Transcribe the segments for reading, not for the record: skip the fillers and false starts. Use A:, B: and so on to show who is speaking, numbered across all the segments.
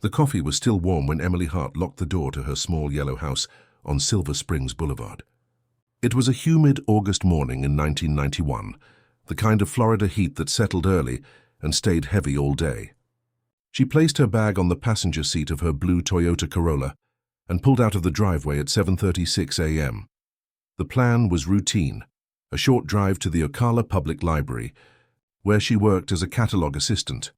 A: The coffee was still warm when Emily Hart locked the door to her small yellow house on Silver Springs Boulevard. It was a humid August morning in 1991, the kind of Florida heat that settled early and stayed heavy all day. She placed her bag on the passenger seat of her blue Toyota Corolla and pulled out of the driveway at 7:36 a.m. The plan was routine, a short drive to the Ocala Public Library, where she worked as a catalog assistant.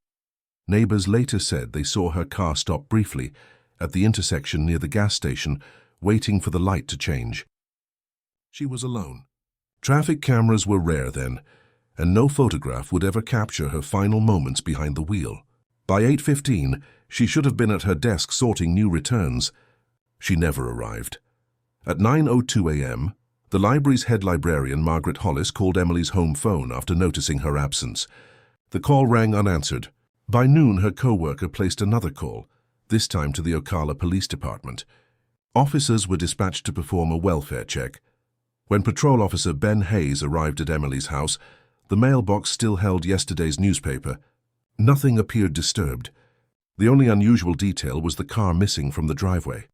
A: Neighbors later said they saw her car stop briefly at the intersection near the gas station, waiting for the light to change. She was alone. Traffic cameras were rare then, and no photograph would ever capture her final moments behind the wheel. By 8:15, she should have been at her desk sorting new returns. She never arrived. At 9:02 a.m., the library's head librarian, Margaret Hollis, called Emily's home phone after noticing her absence. The call rang unanswered. By noon, her co-worker placed another call, this time to the Ocala Police Department. Officers were dispatched to perform a welfare check. When Patrol Officer Ben Hayes arrived at Emily's house, the mailbox still held yesterday's newspaper. Nothing appeared disturbed. The only unusual detail was the car missing from the driveway.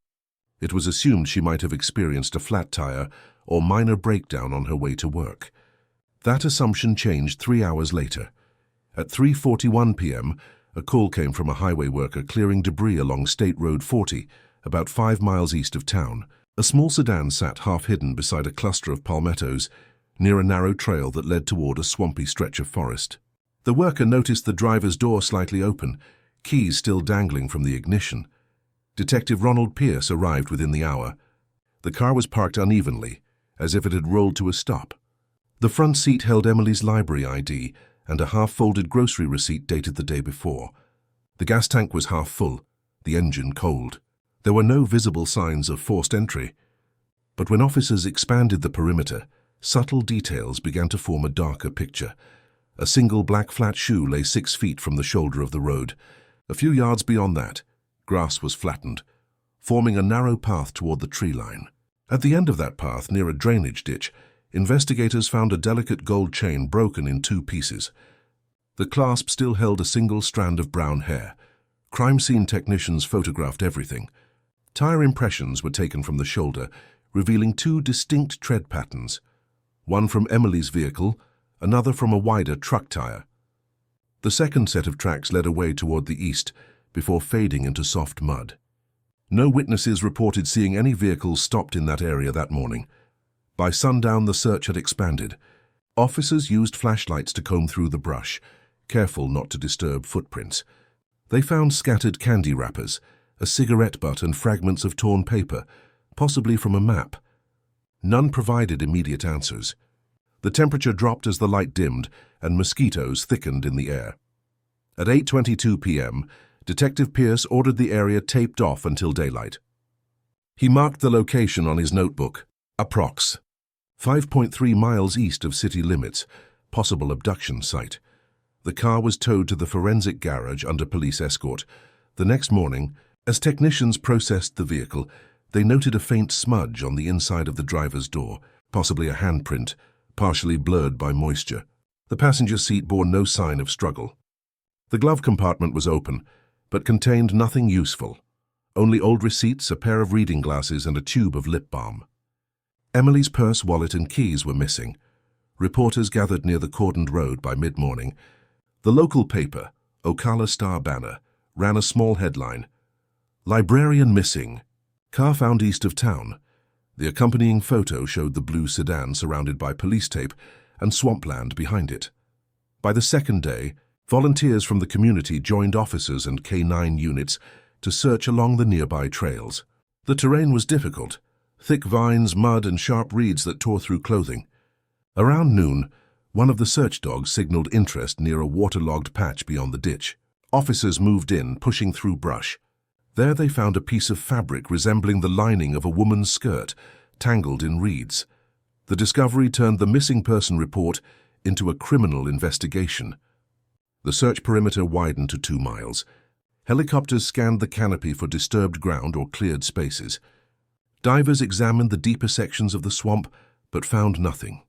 A: It was assumed she might have experienced a flat tire or minor breakdown on her way to work. That assumption changed 3 hours later. At 3:41 p.m., a call came from a highway worker clearing debris along State Road 40, about 5 miles east of town. A small sedan sat half-hidden beside a cluster of palmettos near a narrow trail that led toward a swampy stretch of forest. The worker noticed the driver's door slightly open, keys still dangling from the ignition. Detective Ronald Pierce arrived within the hour. The car was parked unevenly, as if it had rolled to a stop. The front seat held Emily's library ID and a half-folded grocery receipt dated the day before. The gas tank was half full, the engine cold. There were no visible signs of forced entry. But when officers expanded the perimeter, subtle details began to form a darker picture. A single black flat shoe lay 6 feet from the shoulder of the road. A few yards beyond that, grass was flattened, forming a narrow path toward the tree line. At the end of that path, near a drainage ditch, investigators found a delicate gold chain broken in 2 pieces. The clasp still held a single strand of brown hair. Crime scene technicians photographed everything. Tire impressions were taken from the shoulder, revealing 2 distinct tread patterns, one from Emily's vehicle, another from a wider truck tire. The second set of tracks led away toward the east before fading into soft mud. No witnesses reported seeing any vehicles stopped in that area that morning. By sundown, the search had expanded. Officers used flashlights to comb through the brush, careful not to disturb footprints. They found scattered candy wrappers, a cigarette butt and fragments of torn paper, possibly from a map. None provided immediate answers. The temperature dropped as the light dimmed and mosquitoes thickened in the air. At 8:22 p.m., Detective Pierce ordered the area taped off until daylight. He marked the location on his notebook, approx. 5.3 miles east of city limits, possible abduction site. The car was towed to the forensic garage under police escort. The next morning, as technicians processed the vehicle, they noted a faint smudge on the inside of the driver's door, possibly a handprint, partially blurred by moisture. The passenger seat bore no sign of struggle. The glove compartment was open, but contained nothing useful. Only old receipts, a pair of reading glasses, and a tube of lip balm. Emily's purse, wallet, and keys were missing. Reporters gathered near the cordoned road by mid-morning. The local paper, Ocala Star-Banner, ran a small headline, "Librarian Missing. Car found east of town." The accompanying photo showed the blue sedan surrounded by police tape and swampland behind it. By the second day, volunteers from the community joined officers and K-9 units to search along the nearby trails. The terrain was difficult, thick vines, mud, and sharp reeds that tore through clothing. Around noon, one of the search dogs signaled interest near a waterlogged patch beyond the ditch. Officers moved in, pushing through brush. There they found a piece of fabric resembling the lining of a woman's skirt, tangled in reeds. The discovery turned the missing person report into a criminal investigation. The search perimeter widened to 2 miles. Helicopters scanned the canopy for disturbed ground or cleared spaces. Divers examined the deeper sections of the swamp, but found nothing.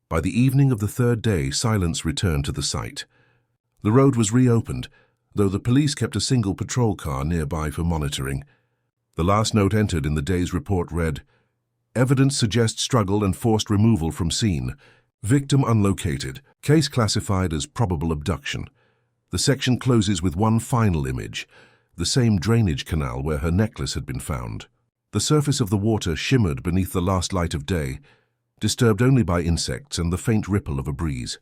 A: By the evening of the 3rd day, silence returned to the site. The road was reopened, though the police kept a single patrol car nearby for monitoring. The last note entered in the day's report read, "Evidence suggests struggle and forced removal from scene. Victim unlocated. Case classified as probable abduction." The section closes with one final image, the same drainage canal where her necklace had been found. The surface of the water shimmered beneath the last light of day, disturbed only by insects and the faint ripple of a breeze.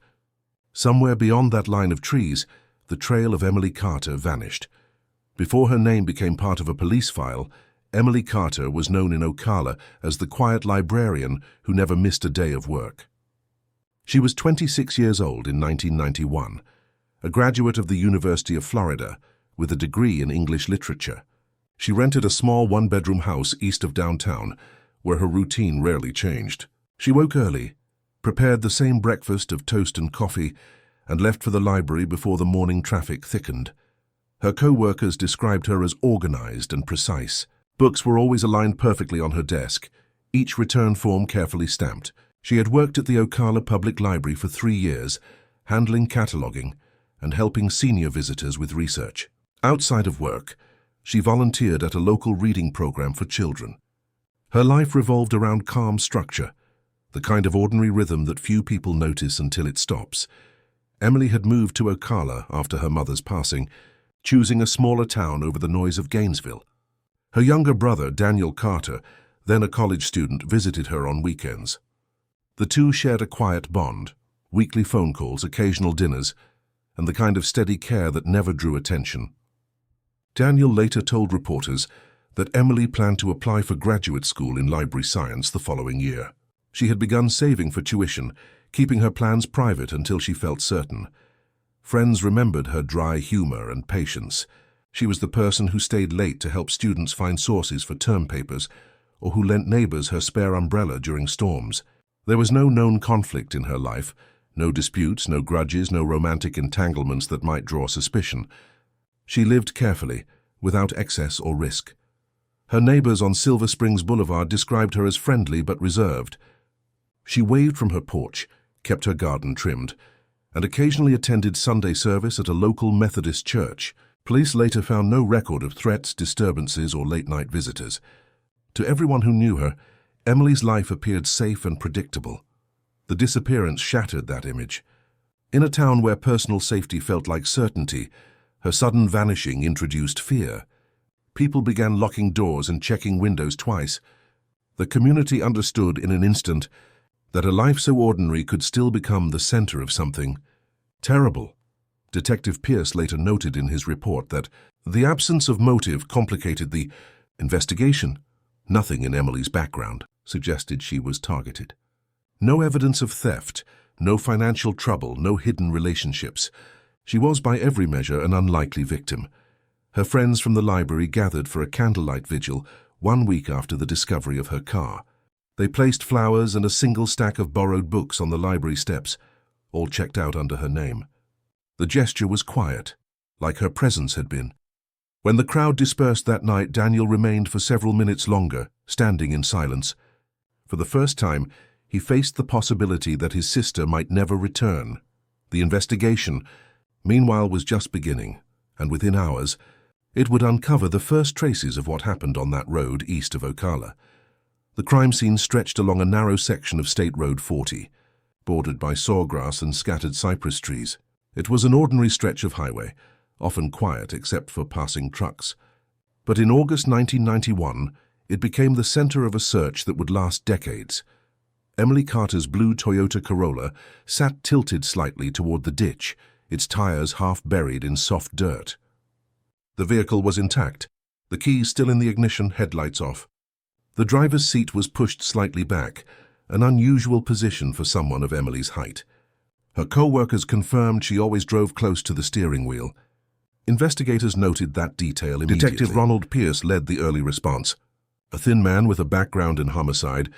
A: Somewhere beyond that line of trees, the trail of Emily Carter vanished. Before her name became part of a police file, Emily Carter was known in Ocala as the quiet librarian who never missed a day of work. She was 26 years old in 1991, a graduate of the University of Florida with a degree in English literature. She rented a small one-bedroom house east of downtown, where her routine rarely changed. She woke early, prepared the same breakfast of toast and coffee, and left for the library before the morning traffic thickened. Her co-workers described her as organized and precise. Books were always aligned perfectly on her desk, each return form carefully stamped. She had worked at the Ocala Public Library for 3 years, handling cataloging and helping senior visitors with research. Outside of work, she volunteered at a local reading program for children. Her life revolved around calm structure, the kind of ordinary rhythm that few people notice until it stops. Emily had moved to Ocala after her mother's passing, choosing a smaller town over the noise of Gainesville. Her younger brother, Daniel Carter, then a college student, visited her on weekends. The two shared a quiet bond, weekly phone calls, occasional dinners, and the kind of steady care that never drew attention. Daniel later told reporters that Emily planned to apply for graduate school in library science the following year. She had begun saving for tuition, keeping her plans private until she felt certain. Friends remembered her dry humor and patience. She was the person who stayed late to help students find sources for term papers, or who lent neighbors her spare umbrella during storms. There was no known conflict in her life, no disputes, no grudges, no romantic entanglements that might draw suspicion. She lived carefully, without excess or risk. Her neighbors on Silver Springs Boulevard described her as friendly but reserved. She waved from her porch, kept her garden trimmed, and occasionally attended Sunday service at a local Methodist church. Police later found no record of threats, disturbances, or late-night visitors. To everyone who knew her, Emily's life appeared safe and predictable. The disappearance shattered that image. In a town where personal safety felt like certainty, her sudden vanishing introduced fear. People began locking doors and checking windows twice. The community understood in an instant that a life so ordinary could still become the center of something terrible. Detective Pierce later noted in his report that the absence of motive complicated the investigation. Nothing in Emily's background suggested she was targeted. No evidence of theft, no financial trouble, no hidden relationships. She was by every measure an unlikely victim. Her friends from the library gathered for a candlelight vigil 1 week after the discovery of her car. They placed flowers and a single stack of borrowed books on the library steps, all checked out under her name. The gesture was quiet, like her presence had been. When the crowd dispersed that night, Daniel remained for several minutes longer, standing in silence. For the first time, he faced the possibility that his sister might never return. The investigation, meanwhile, was just beginning, and within hours, it would uncover the first traces of what happened on that road east of Ocala. The crime scene stretched along a narrow section of State Road 40, bordered by sawgrass and scattered cypress trees. It was an ordinary stretch of highway, often quiet except for passing trucks. But in August 1991, it became the center of a search that would last decades. Emily Carter's blue Toyota Corolla sat tilted slightly toward the ditch, its tires half buried in soft dirt. The vehicle was intact, the keys still in the ignition, headlights off. The driver's seat was pushed slightly back, an unusual position for someone of Emily's height. Her co-workers confirmed she always drove close to the steering wheel. Investigators noted that detail immediately. Detective Ronald Pierce led the early response. A thin man with a background in homicide,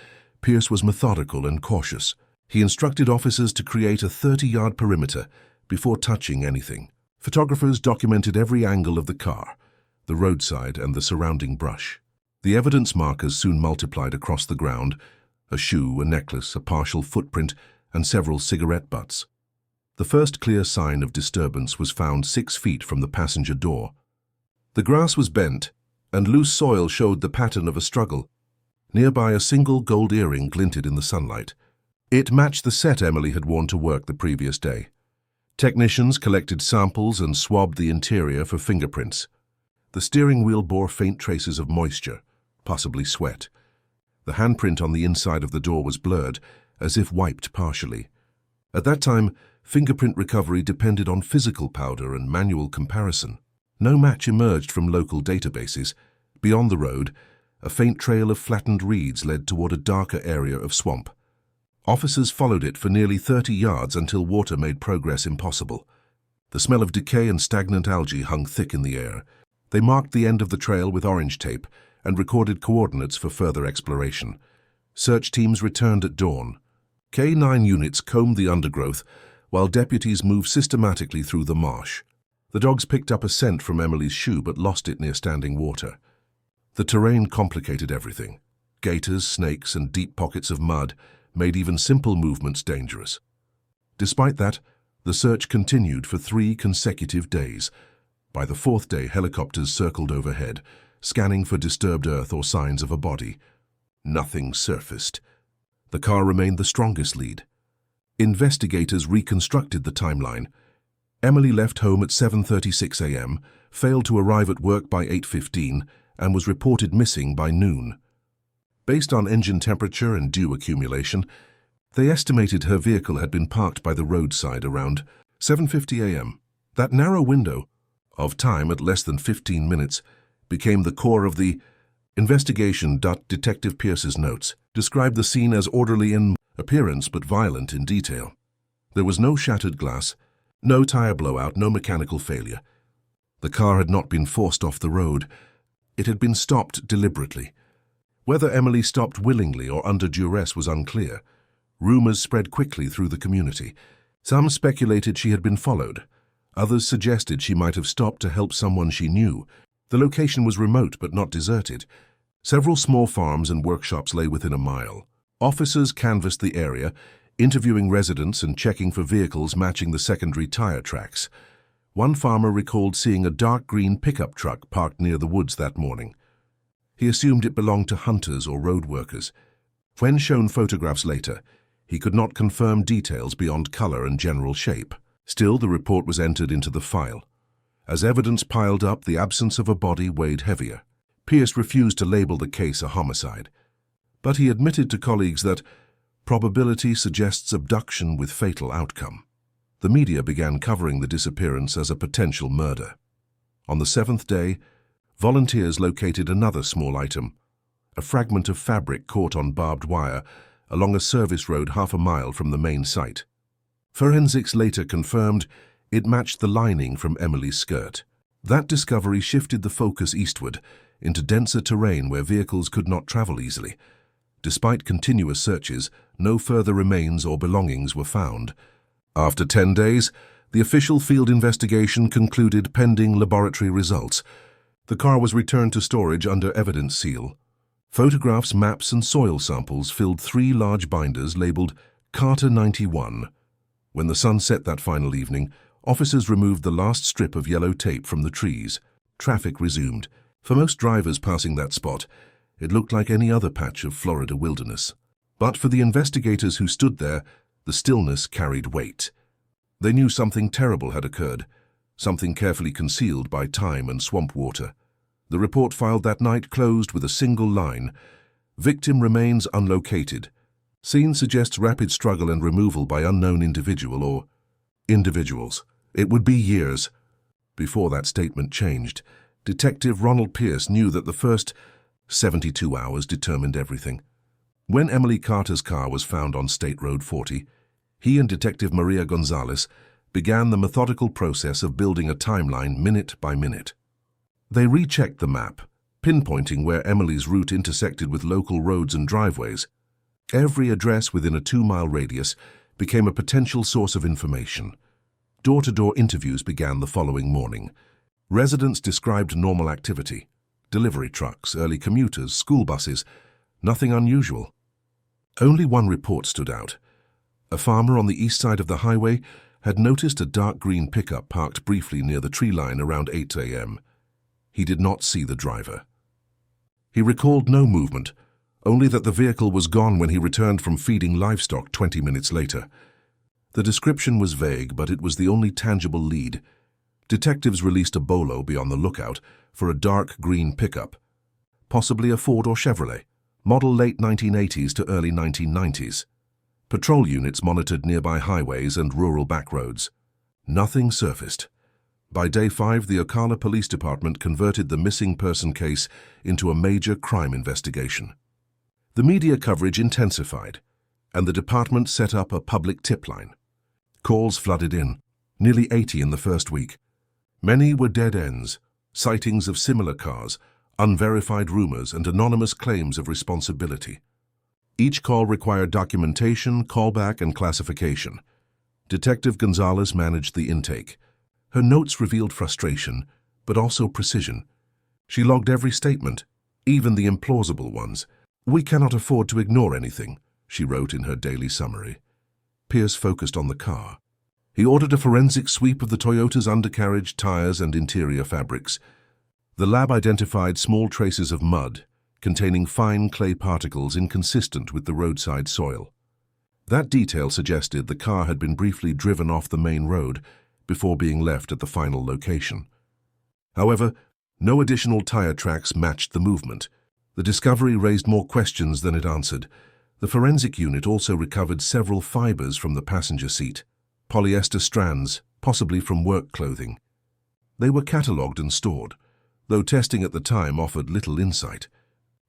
A: Pierce was methodical and cautious. He instructed officers to create a 30-yard perimeter before touching anything. Photographers documented every angle of the car, the roadside and the surrounding brush. The evidence markers soon multiplied across the ground: a shoe, a necklace, a partial footprint, and several cigarette butts. The first clear sign of disturbance was found 6 feet from the passenger door. The grass was bent, and loose soil showed the pattern of a struggle. Nearby, a single gold earring glinted in the sunlight. It matched the set Emily had worn to work the previous day. Technicians collected samples and swabbed the interior for fingerprints. The steering wheel bore faint traces of moisture, possibly sweat. The handprint on the inside of the door was blurred, as if wiped partially. At that time, fingerprint recovery depended on physical powder and manual comparison. No match emerged from local databases. Beyond the road, a faint trail of flattened reeds led toward a darker area of swamp. Officers followed it for nearly 30 yards until water made progress impossible. The smell of decay and stagnant algae hung thick in the air. They marked the end of the trail with orange tape and recorded coordinates for further exploration. Search teams returned at dawn. K-9 units combed the undergrowth, while deputies moved systematically through the marsh. The dogs picked up a scent from Emily's shoe but lost it near standing water. The terrain complicated everything. Gators, snakes, and deep pockets of mud made even simple movements dangerous. Despite that, the search continued for 3 consecutive days. By the 4th day, helicopters circled overhead, scanning for disturbed earth or signs of a body. Nothing surfaced. The car remained the strongest lead. Investigators reconstructed the timeline. Emily left home at 7:36 a.m., failed to arrive at work by 8:15, and was reported missing by noon. Based on engine temperature and dew accumulation, they estimated her vehicle had been parked by the roadside around 7:50 a.m. That narrow window of time at less than 15 minutes became the core of the investigation. Detective Pierce's notes described the scene as orderly in appearance but violent in detail. There was no shattered glass, no tire blowout, no mechanical failure. The car had not been forced off the road. It had been stopped deliberately. Whether Emily stopped willingly or under duress was unclear. Rumors spread quickly through the community. Some speculated she had been followed. Others suggested she might have stopped to help someone she knew. The location was remote but not deserted. Several small farms and workshops lay within a mile. Officers canvassed the area, interviewing residents and checking for vehicles matching the secondary tire tracks. One farmer recalled seeing a dark green pickup truck parked near the woods that morning. He assumed it belonged to hunters or road workers. When shown photographs later, he could not confirm details beyond color and general shape. Still, the report was entered into the file. As evidence piled up, the absence of a body weighed heavier. Pierce refused to label the case a homicide, but he admitted to colleagues that probability suggests abduction with fatal outcome. The media began covering the disappearance as a potential murder. On the 7th day, volunteers located another small item, a fragment of fabric caught on barbed wire along a service road half a mile from the main site. Forensics later confirmed it matched the lining from Emily's skirt. That discovery shifted the focus eastward into denser terrain where vehicles could not travel easily. Despite continuous searches, no further remains or belongings were found. After 10 days, the official field investigation concluded pending laboratory results. The car was returned to storage under evidence seal. Photographs, maps, and soil samples filled 3 large binders labeled Carter 91. When the sun set that final evening, officers removed the last strip of yellow tape from the trees. Traffic resumed. For most drivers passing that spot, it looked like any other patch of Florida wilderness. But for the investigators who stood there, the stillness carried weight. They knew something terrible had occurred, something carefully concealed by time and swamp water. The report filed that night closed with a single line: victim remains unlocated. Scene suggests rapid struggle and removal by unknown individual or individuals. It would be years before that statement changed. Detective Ronald Pierce knew that the first 72 hours determined everything. When Emily Carter's car was found on State Road 40, he and Detective Maria Gonzalez began the methodical process of building a timeline minute by minute. They rechecked the map, pinpointing where Emily's route intersected with local roads and driveways. Every address within a 2-mile radius became a potential source of information. Door-to-door interviews began the following morning. Residents described normal activity: delivery trucks, early commuters, school buses, nothing unusual. Only one report stood out. A farmer on the east side of the highway had noticed a dark green pickup parked briefly near the tree line around 8 a.m. He did not see the driver. He recalled no movement, only that the vehicle was gone when he returned from feeding livestock 20 minutes later. The description was vague, but it was the only tangible lead. Detectives released a bolo be on the lookout for a dark green pickup, possibly a Ford or Chevrolet, model late 1980s to early 1990s. Patrol units monitored nearby highways and rural backroads. Nothing surfaced. By day 5, the Ocala Police Department converted the missing person case into a major crime investigation. The media coverage intensified, and the department set up a public tip line. Calls flooded in, nearly 80 in the first week. Many were dead ends, sightings of similar cars, unverified rumors, and anonymous claims of responsibility. Each call required documentation, callback, and classification. Detective Gonzalez managed the intake. Her notes revealed frustration, but also precision. She logged every statement, even the implausible ones. "We cannot afford to ignore anything," she wrote in her daily summary. Pierce focused on the car. He ordered a forensic sweep of the Toyota's undercarriage, tires, and interior fabrics. The lab identified small traces of mud, containing fine clay particles inconsistent with the roadside soil. That detail suggested the car had been briefly driven off the main road before being left at the final location. However, no additional tire tracks matched the movement. The discovery raised more questions than it answered. The forensic unit also recovered several fibers from the passenger seat, polyester strands, possibly from work clothing. They were catalogued and stored, though testing at the time offered little insight.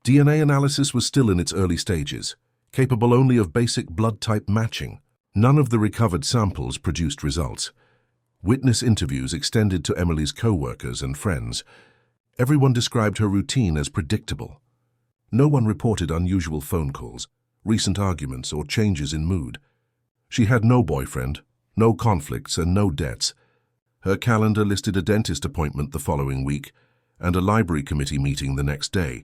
A: DNA analysis was still in its early stages, capable only of basic blood type matching. None of the recovered samples produced results. Witness interviews extended to Emily's co-workers and friends. Everyone described her routine as predictable. No one reported unusual phone calls, recent arguments, or changes in mood. She had no boyfriend, no conflicts, and no debts. Her calendar listed a dentist appointment the following week and a library committee meeting the next day.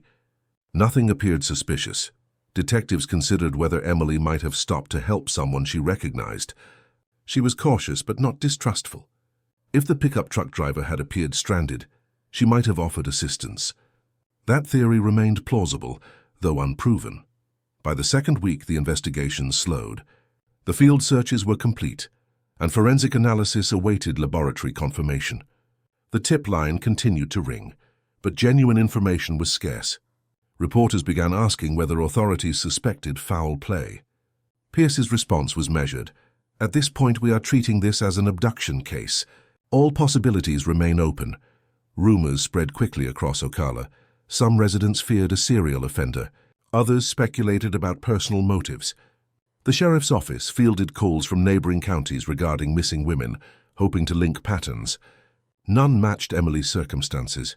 A: Nothing appeared suspicious. Detectives considered whether Emily might have stopped to help someone she recognized. She was cautious but not distrustful. If the pickup truck driver had appeared stranded, she might have offered assistance. That theory remained plausible, though unproven. By the second week, the investigation slowed. The field searches were complete, and forensic analysis awaited laboratory confirmation. The tip line continued to ring, but genuine information was scarce. Reporters began asking whether authorities suspected foul play. Pierce's response was measured. "At this point, we are treating this as an abduction case. All possibilities remain open." Rumors spread quickly across Ocala. Some residents feared a serial offender. Others speculated about personal motives. The sheriff's office fielded calls from neighboring counties regarding missing women, hoping to link patterns. None matched Emily's circumstances.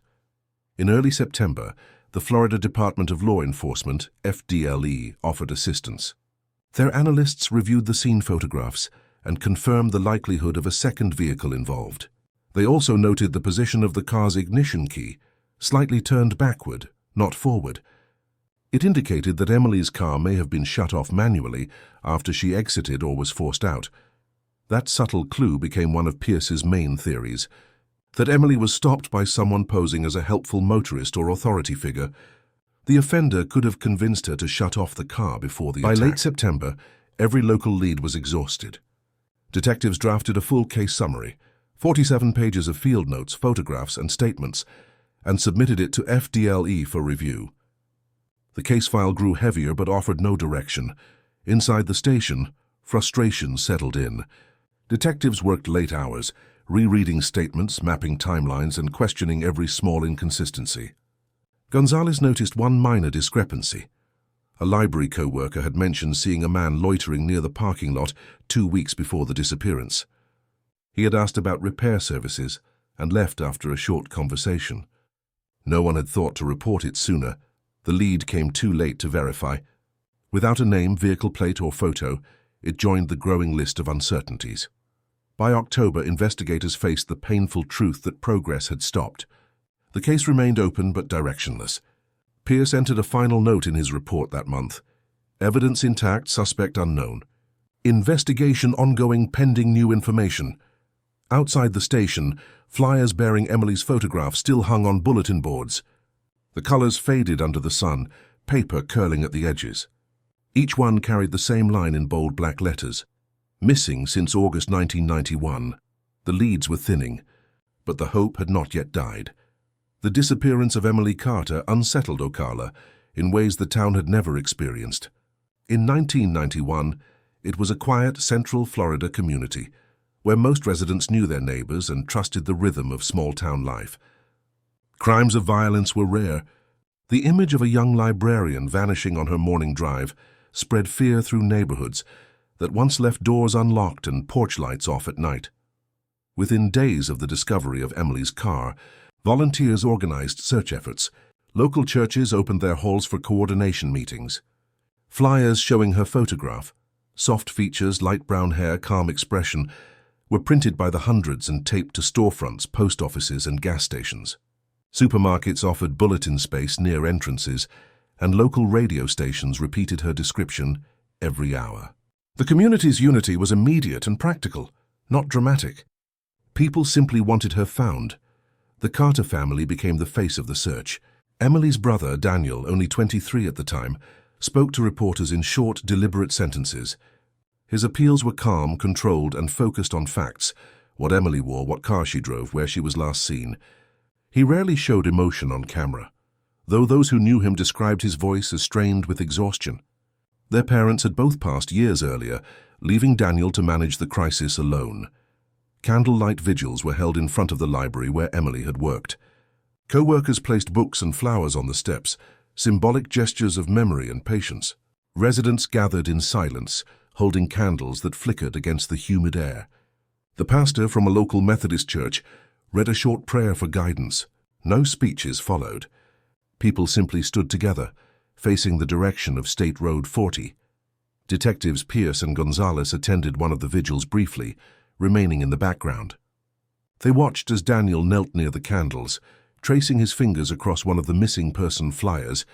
A: In early September, the Florida Department of Law Enforcement, FDLE, offered assistance. Their analysts reviewed the scene photographs and confirmed the likelihood of a second vehicle involved. They also noted the position of the car's ignition key, slightly turned backward, not forward. It indicated that Emily's car may have been shut off manually after she exited or was forced out. That subtle clue became one of Pierce's main theories, that Emily was stopped by someone posing as a helpful motorist or authority figure. The offender could have convinced her to shut off the car before the attack. By late September, every local lead was exhausted. Detectives drafted a full case summary, 47 pages of field notes, photographs, and statements, and submitted it to FDLE for review. The case file grew heavier but offered no direction. Inside the station, frustration settled in. Detectives worked late hours, rereading statements, mapping timelines, and questioning every small inconsistency. Gonzalez noticed one minor discrepancy. A library co-worker had mentioned seeing a man loitering near the parking lot 2 weeks before the disappearance. He had asked about repair services and left after a short conversation. No one had thought to report it sooner. The lead came too late to verify. Without a name, vehicle plate, or photo, it joined the growing list of uncertainties. By October, investigators faced the painful truth that progress had stopped. The case remained open but directionless. Pierce entered a final note in his report that month. Evidence intact, suspect unknown. Investigation ongoing pending new information. Outside the station, flyers bearing Emily's photograph still hung on bulletin boards. The colors faded under the sun, paper curling at the edges. Each one carried the same line in bold black letters. Missing since August 1991. The leads were thinning, but the hope had not yet died. The disappearance of Emily Carter unsettled Ocala in ways the town had never experienced. In 1991, it was a quiet central Florida community where most residents knew their neighbors and trusted the rhythm of small-town life. Crimes of violence were rare. The image of a young librarian vanishing on her morning drive spread fear through neighborhoods that once left doors unlocked and porch lights off at night. Within days of the discovery of Emily's car, volunteers organized search efforts. Local churches opened their halls for coordination meetings. Flyers showing her photograph, soft features, light brown hair, calm expression, were printed by the hundreds and taped to storefronts, post offices, and gas stations. Supermarkets offered bulletin space near entrances, and local radio stations repeated her description every hour. The community's unity was immediate and practical, not dramatic. People simply wanted her found. The Carter family became the face of the search. Emily's brother, Daniel, only 23 at the time, spoke to reporters in short, deliberate sentences. His appeals were calm, controlled, and focused on facts: what Emily wore, what car she drove, where she was last seen. He rarely showed emotion on camera, though those who knew him described his voice as strained with exhaustion. Their parents had both passed years earlier, leaving Daniel to manage the crisis alone. Candlelight vigils were held in front of the library where Emily had worked. Co-workers placed books and flowers on the steps, symbolic gestures of memory and patience. Residents gathered in silence, holding candles that flickered against the humid air. The pastor from a local Methodist church read a short prayer for guidance. No speeches followed. People simply stood together, facing the direction of State Road 40. Detectives Pierce and Gonzalez attended one of the vigils briefly, remaining in the background. They watched as Daniel knelt near the candles, tracing his fingers across one of the missing person flyers,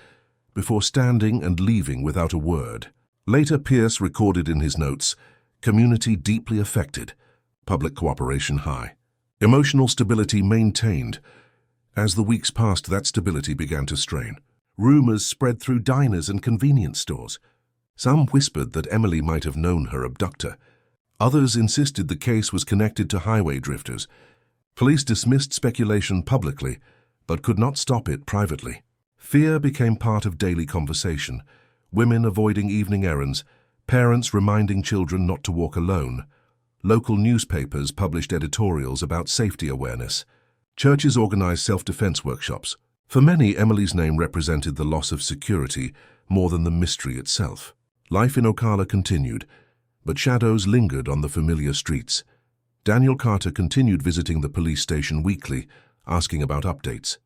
A: before standing and leaving without a word. Later, Pierce recorded in his notes, "Community deeply affected, public cooperation high. Emotional stability maintained." As the weeks passed, that stability began to strain. Rumors spread through diners and convenience stores. Some whispered that Emily might have known her abductor. Others insisted the case was connected to highway drifters. Police dismissed speculation publicly, but could not stop it privately. Fear became part of daily conversation. Women avoiding evening errands, parents reminding children not to walk alone. Local newspapers published editorials about safety awareness. Churches organized self-defense workshops. For many, Emily's name represented the loss of security more than the mystery itself. Life in Ocala continued, but shadows lingered on the familiar streets. Daniel Carter continued visiting the police station weekly, asking about updates.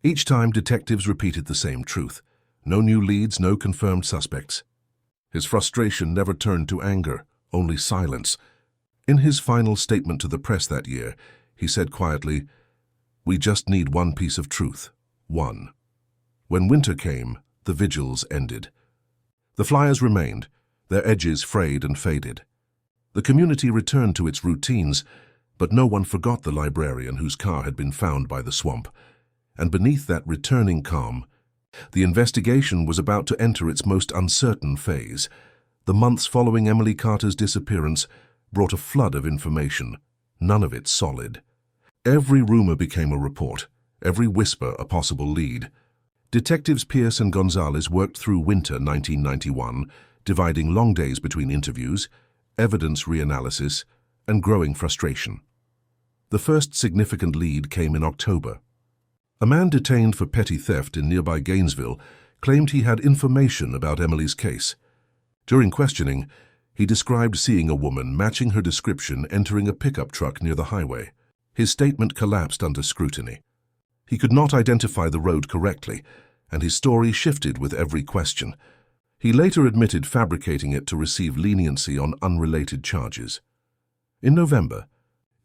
A: Each time, detectives repeated the same truth: no new leads, no confirmed suspects. His frustration never turned to anger, only silence. In his final statement to the press that year, he said quietly, "We just need one piece of truth. One." When winter came, the vigils ended. The flyers remained, their edges frayed and faded. The community returned to its routines, but no one forgot the librarian whose car had been found by the swamp. And beneath that returning calm, the investigation was about to enter its most uncertain phase. The months following Emily Carter's disappearance brought a flood of information, none of it solid. Every rumor became a report, every whisper a possible lead. Detectives Pierce and Gonzalez worked through winter 1991, dividing long days between interviews, evidence reanalysis, and growing frustration. The first significant lead came in October. A man detained for petty theft in nearby Gainesville claimed he had information about Emily's case. During questioning, he described seeing a woman matching her description entering a pickup truck near the highway. His statement collapsed under scrutiny. He could not identify the road correctly, and his story shifted with every question. He later admitted fabricating it to receive leniency on unrelated charges. In November,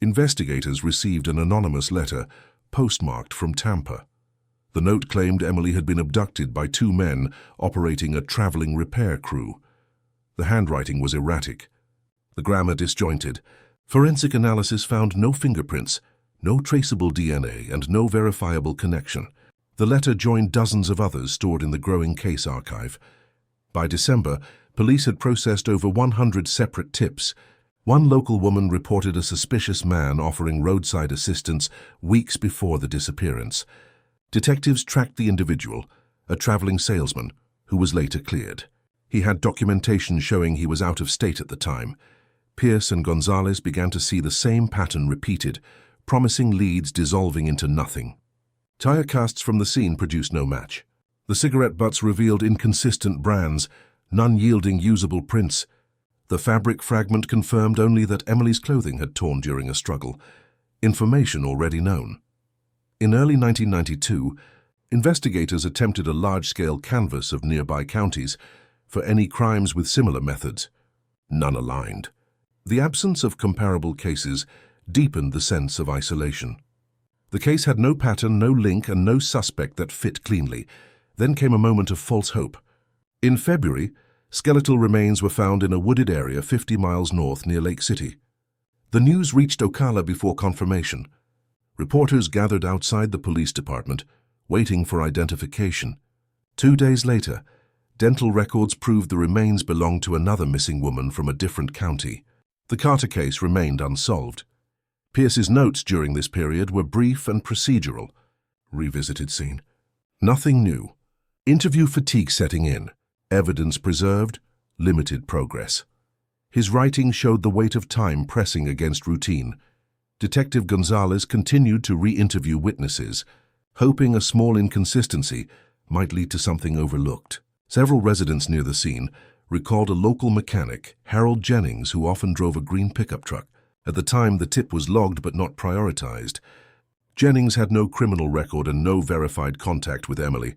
A: investigators received an anonymous letter postmarked from Tampa. The note claimed Emily had been abducted by two men operating a traveling repair crew. The handwriting was erratic, the grammar disjointed. Forensic analysis found no fingerprints, no traceable DNA, and no verifiable connection. The letter joined dozens of others stored in the growing case archive. By December, police had processed over 100 separate tips. One local woman reported a suspicious man offering roadside assistance weeks before the disappearance. Detectives tracked the individual, a traveling salesman, who was later cleared. He had documentation showing he was out of state at the time. Pierce and Gonzalez began to see the same pattern repeated, promising leads dissolving into nothing. Tire casts from the scene produced no match. The cigarette butts revealed inconsistent brands, none yielding usable prints. The fabric fragment confirmed only that Emily's clothing had torn during a struggle, information already known. In early 1992, investigators attempted a large-scale canvass of nearby counties for any crimes with similar methods. None aligned. The absence of comparable cases deepened the sense of isolation. The case had no pattern, no link, and no suspect that fit cleanly. Then came a moment of false hope. In February, skeletal remains were found in a wooded area 50 miles north near Lake City. The news reached Ocala before confirmation. Reporters gathered outside the police department, waiting for identification. 2 days later, dental records proved the remains belonged to another missing woman from a different county. The Carter case remained unsolved. Pierce's notes during this period were brief and procedural. Revisited scene. Nothing new. Interview fatigue setting in. Evidence preserved, limited progress. His writing showed the weight of time pressing against routine. Detective Gonzalez continued to re-interview witnesses, hoping a small inconsistency might lead to something overlooked. Several residents near the scene recalled a local mechanic, Harold Jennings, who often drove a green pickup truck. At the time, the tip was logged but not prioritized. Jennings had no criminal record and no verified contact with Emily.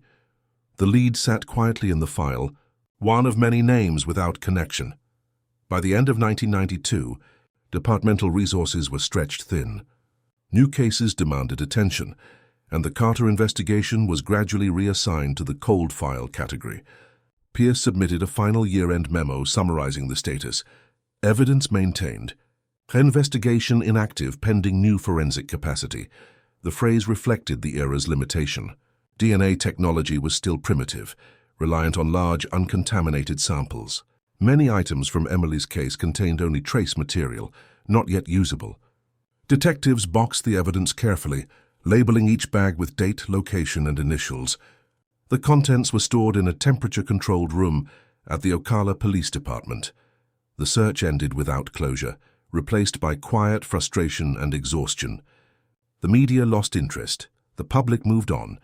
A: The lead sat quietly in the file, one of many names without connection. By the end of 1992, departmental resources were stretched thin. New cases demanded attention, and the Carter investigation was gradually reassigned to the cold file category. Pierce submitted a final year-end memo summarizing the status. Evidence maintained. Investigation inactive pending new forensic capacity. The phrase reflected the era's limitation. DNA technology was still primitive, reliant on large, uncontaminated samples. Many items from Emily's case contained only trace material, not yet usable. Detectives boxed the evidence carefully, labeling each bag with date, location, and initials. The contents were stored in a temperature-controlled room at the Ocala Police Department. The search ended without closure, replaced by quiet frustration and exhaustion. The media lost interest, the public moved on,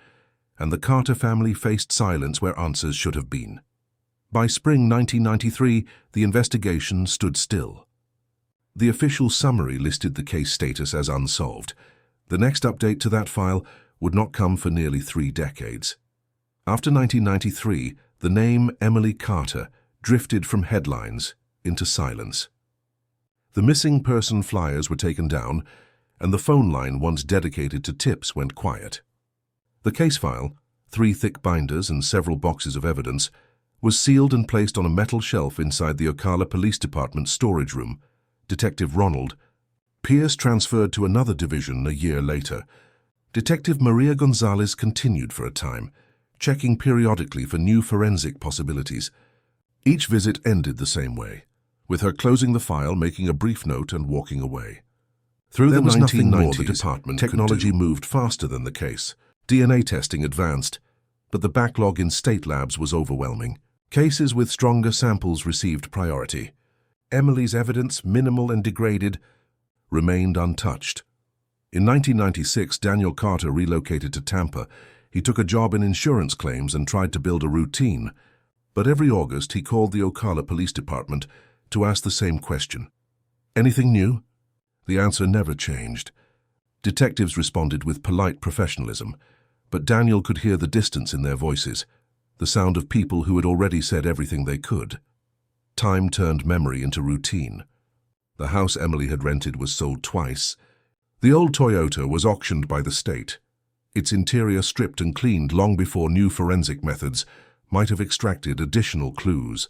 A: and the Carter family faced silence where answers should have been. By spring 1993, the investigation stood still. The official summary listed the case status as unsolved. The next update to that file would not come for nearly 3 decades. After 1993, the name Emily Carter drifted from headlines into silence. The missing person flyers were taken down, and the phone line once dedicated to tips went quiet. The case file, 3 thick binders and several boxes of evidence, was sealed and placed on a metal shelf inside the Ocala Police Department storage room. Detective Ronald Pierce transferred to another division a year later. Detective Maria Gonzalez continued for a time, checking periodically for new forensic possibilities. Each visit ended the same way, with her closing the file, making a brief note, and walking away. Through the 1990s, technology moved faster than the case. DNA testing advanced, but the backlog in state labs was overwhelming. Cases with stronger samples received priority. Emily's evidence, minimal and degraded, remained untouched. In 1996, Daniel Carter relocated to Tampa. He took a job in insurance claims and tried to build a routine. But every August, he called the Ocala Police Department to ask the same question. Anything new? The answer never changed. Detectives responded with polite professionalism, but Daniel could hear the distance in their voices, the sound of people who had already said everything they could. Time turned memory into routine. The house Emily had rented was sold twice. The old Toyota was auctioned by the state, its interior stripped and cleaned long before new forensic methods might have extracted additional clues.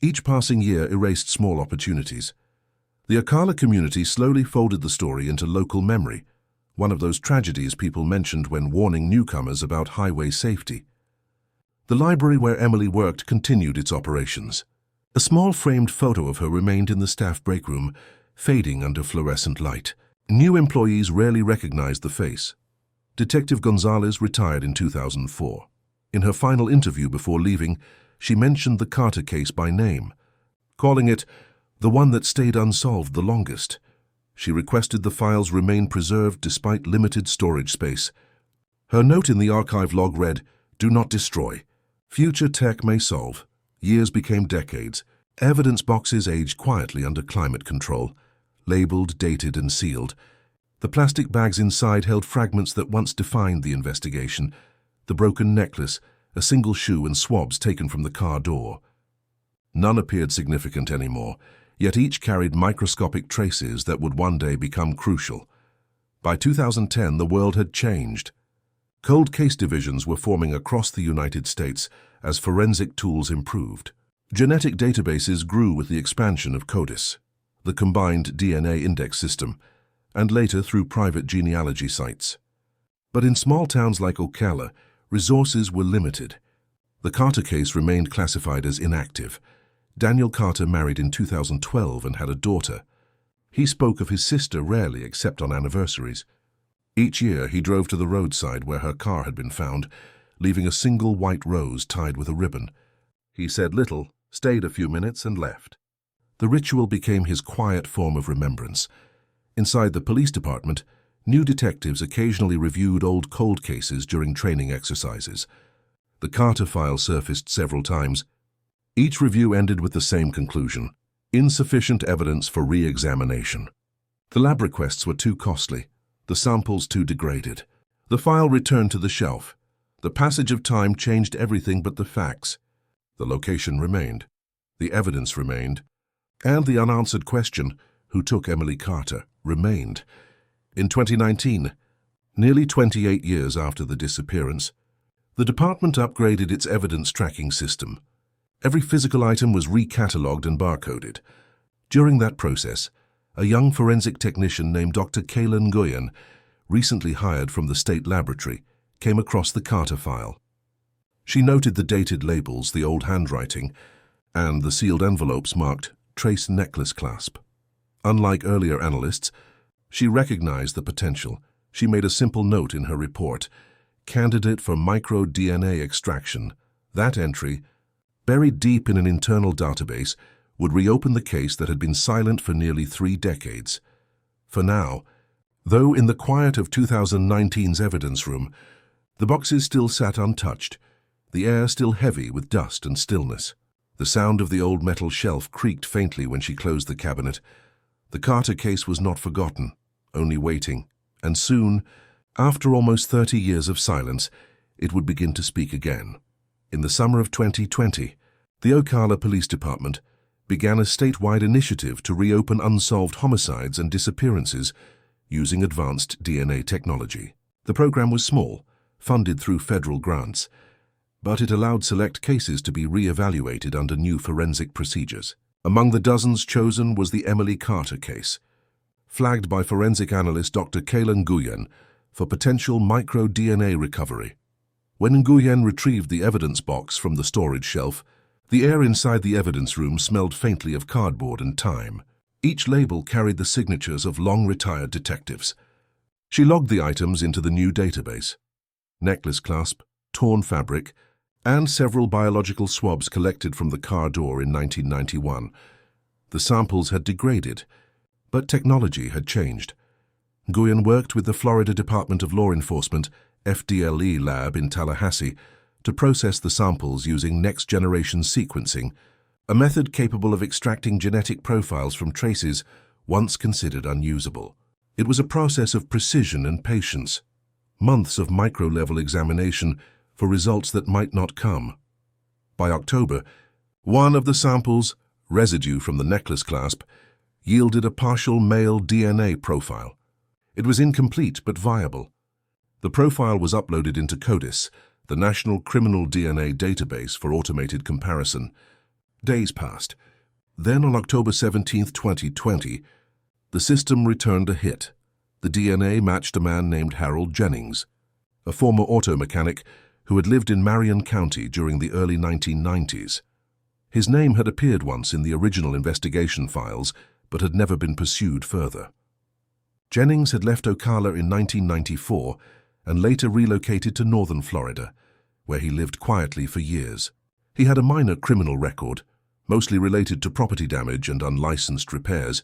A: Each passing year erased small opportunities. The Ocala community slowly folded the story into local memory, one of those tragedies people mentioned when warning newcomers about highway safety. The library where Emily worked continued its operations. A small framed photo of her remained in the staff break room, fading under fluorescent light. New employees rarely recognized the face. Detective Gonzalez retired in 2004. In her final interview before leaving, she mentioned the Carter case by name, calling it the one that stayed unsolved the longest. She requested the files remain preserved despite limited storage space. Her note in the archive log read, "Do not destroy. Future tech may solve." Years became decades. Evidence boxes aged quietly under climate control, labeled, dated, and sealed. The plastic bags inside held fragments that once defined the investigation: the broken necklace, a single shoe, and swabs taken from the car door. None appeared significant anymore, yet each carried microscopic traces that would one day become crucial. By 2010, the world had changed. Cold case divisions were forming across the United States as forensic tools improved. Genetic databases grew with the expansion of CODIS, the combined DNA index system, and later through private genealogy sites. But in small towns like Ocala, resources were limited. The Carter case remained classified as inactive. Daniel Carter married in 2012 and had a daughter. He spoke of his sister rarely except on anniversaries. Each year he drove to the roadside where her car had been found, leaving a single white rose tied with a ribbon. He said little, stayed a few minutes, and left. The ritual became his quiet form of remembrance. Inside the police department, new detectives occasionally reviewed old cold cases during training exercises. The Carter file surfaced several times. Each review ended with the same conclusion: insufficient evidence for re-examination. The lab requests were too costly, the samples too degraded. The file returned to the shelf. The passage of time changed everything but the facts. The location remained, the evidence remained, and the unanswered question, who took Emily Carter, remained. In 2019, nearly 28 years after the disappearance, the department upgraded its evidence tracking system. Every physical item was recatalogued and barcoded. During that process, a young forensic technician named Dr. Kaylin Nguyen, recently hired from the state laboratory, came across the Carter file. She noted the dated labels, the old handwriting, and the sealed envelopes marked Trace Necklace Clasp. Unlike earlier analysts, she recognized the potential. She made a simple note in her report: candidate for micro-DNA extraction. That entry, buried deep in an internal database, would reopen the case that had been silent for nearly 3 decades. For now, though in the quiet of 2019's evidence room, the boxes still sat untouched, the air still heavy with dust and stillness. The sound of the old metal shelf creaked faintly when she closed the cabinet. The Carter case was not forgotten, only waiting, and soon, after almost 30 years of silence, it would begin to speak again. In the summer of 2020, the Ocala Police Department began a statewide initiative to reopen unsolved homicides and disappearances using advanced DNA technology. The program was small, funded through federal grants, but it allowed select cases to be re-evaluated under new forensic procedures. Among the dozens chosen was the Emily Carter case, flagged by forensic analyst Dr. Kaylin Nguyen for potential micro-DNA recovery. When Nguyen retrieved the evidence box from the storage shelf, the air inside the evidence room smelled faintly of cardboard and time. Each label carried the signatures of long-retired detectives. She logged the items into the new database: necklace clasp, torn fabric, and several biological swabs collected from the car door in 1991. The samples had degraded, but technology had changed. Nguyen worked with the Florida Department of Law Enforcement FDLE lab in Tallahassee to process the samples using next-generation sequencing, a method capable of extracting genetic profiles from traces once considered unusable. It was a process of precision and patience, months of micro-level examination for results that might not come. By October, one of the samples, residue from the necklace clasp, yielded a partial male DNA profile. It was incomplete but viable. The profile was uploaded into CODIS, the National Criminal DNA Database, for automated comparison. Days passed. Then on October 17, 2020, the system returned a hit. The DNA matched a man named Harold Jennings, a former auto mechanic who had lived in Marion County during the early 1990s. His name had appeared once in the original investigation files, but had never been pursued further. Jennings had left Ocala in 1994 and later relocated to northern Florida, where he lived quietly for years. He had a minor criminal record, mostly related to property damage and unlicensed repairs,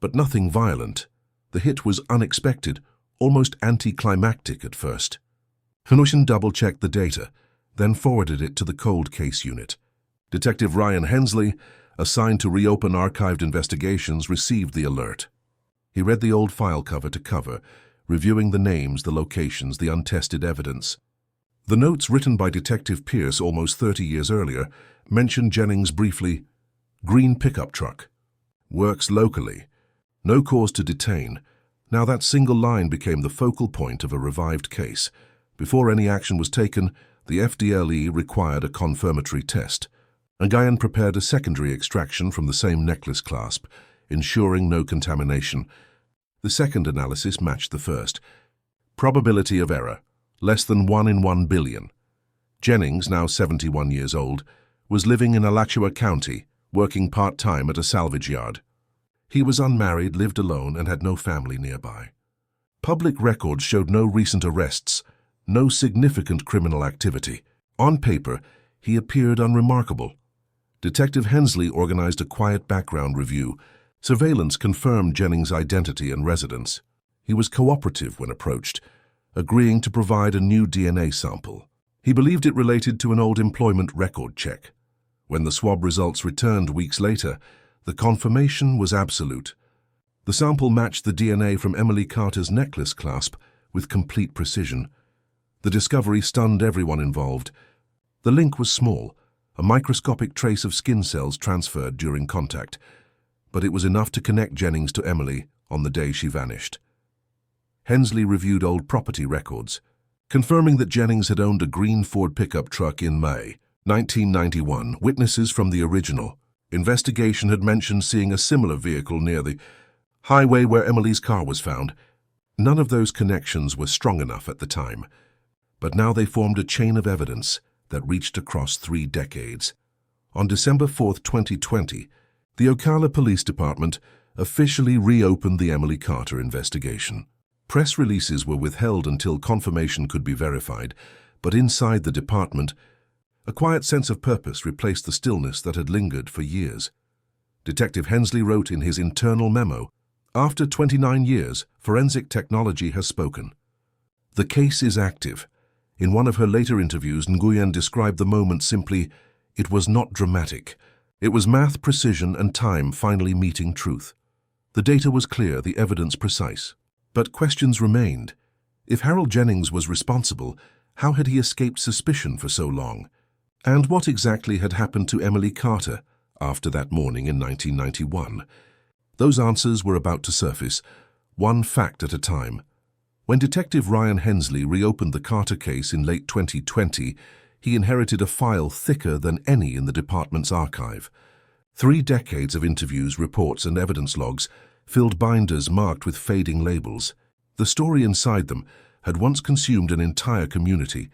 A: but nothing violent. The hit was unexpected, almost anticlimactic at first. Hanussen double-checked the data, then forwarded it to the cold case unit. Detective Ryan Hensley, assigned to reopen archived investigations, received the alert. He read the old file cover to cover, reviewing the names, the locations, the untested evidence. The notes written by Detective Pierce almost 30 years earlier mentioned Jennings briefly. Green pickup truck. Works locally. No cause to detain. Now that single line became the focal point of a revived case. Before any action was taken, the FDLE required a confirmatory test. Nguyen prepared a secondary extraction from the same necklace clasp, ensuring no contamination. The second analysis matched the first. Probability of error, less than 1 in 1 billion. Jennings, now 71 years old, was living in Alachua County, working part-time at a salvage yard. He was unmarried, lived alone, and had no family nearby. Public records showed no recent arrests, no significant criminal activity. On paper, he appeared unremarkable. Detective Hensley organized a quiet background review. Surveillance confirmed Jennings' identity and residence. He was cooperative when approached, agreeing to provide a new DNA sample. He believed it related to an old employment record check. When the swab results returned weeks later, the confirmation was absolute. The sample matched the DNA from Emily Carter's necklace clasp with complete precision. The discovery stunned everyone involved. The link was small, a microscopic trace of skin cells transferred during contact, but it was enough to connect Jennings to Emily on the day she vanished. Hensley reviewed old property records, confirming that Jennings had owned a green Ford pickup truck in May 1991. Witnesses from the original investigation had mentioned seeing a similar vehicle near the highway where Emily's car was found. None of those connections were strong enough at the time, but now they formed a chain of evidence that reached across 3 decades. On December 4, 2020, the Ocala Police Department officially reopened the Emily Carter investigation. Press releases were withheld until confirmation could be verified, but inside the department, a quiet sense of purpose replaced the stillness that had lingered for years. Detective Hensley wrote in his internal memo, "After 29 years, forensic technology has spoken. The case is active." In one of her later interviews, Nguyen described the moment simply, "It was not dramatic. It was math, precision, and time finally meeting truth." The data was clear, the evidence precise. But questions remained. If Harold Jennings was responsible, how had he escaped suspicion for so long? And what exactly had happened to Emily Carter after that morning in 1991? Those answers were about to surface, one fact at a time. When Detective Ryan Hensley reopened the Carter case in late 2020, he inherited a file thicker than any in the department's archive. 3 decades of interviews, reports, and evidence logs filled binders marked with fading labels. The story inside them had once consumed an entire community,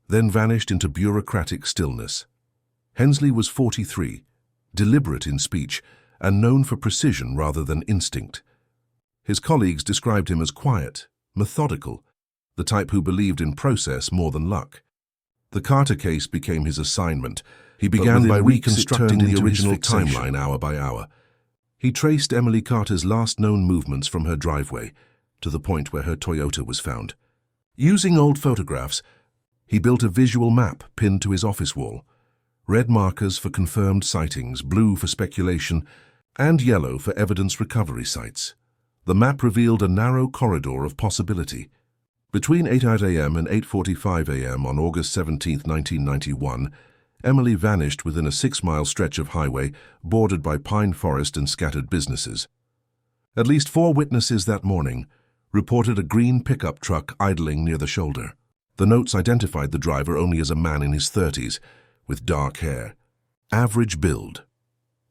A: then vanished into bureaucratic stillness. Hensley was 43, deliberate in speech, and known for precision rather than instinct. His colleagues described him as quiet, methodical, the type who believed in process more than luck. The Carter case became his assignment. He began by reconstructing the original timeline hour by hour. He traced Emily Carter's last known movements from her driveway to the point where her Toyota was found. Using old photographs, he built a visual map pinned to his office wall. Red markers for confirmed sightings, blue for speculation, and yellow for evidence recovery sites. The map revealed a narrow corridor of possibility. Between 8 a.m. and 8:45 a.m. on August 17, 1991, Emily vanished within a 6-mile stretch of highway bordered by pine forest and scattered businesses. At least 4 witnesses that morning reported a green pickup truck idling near the shoulder. The notes identified the driver only as a man in his 30s, with dark hair. Average build,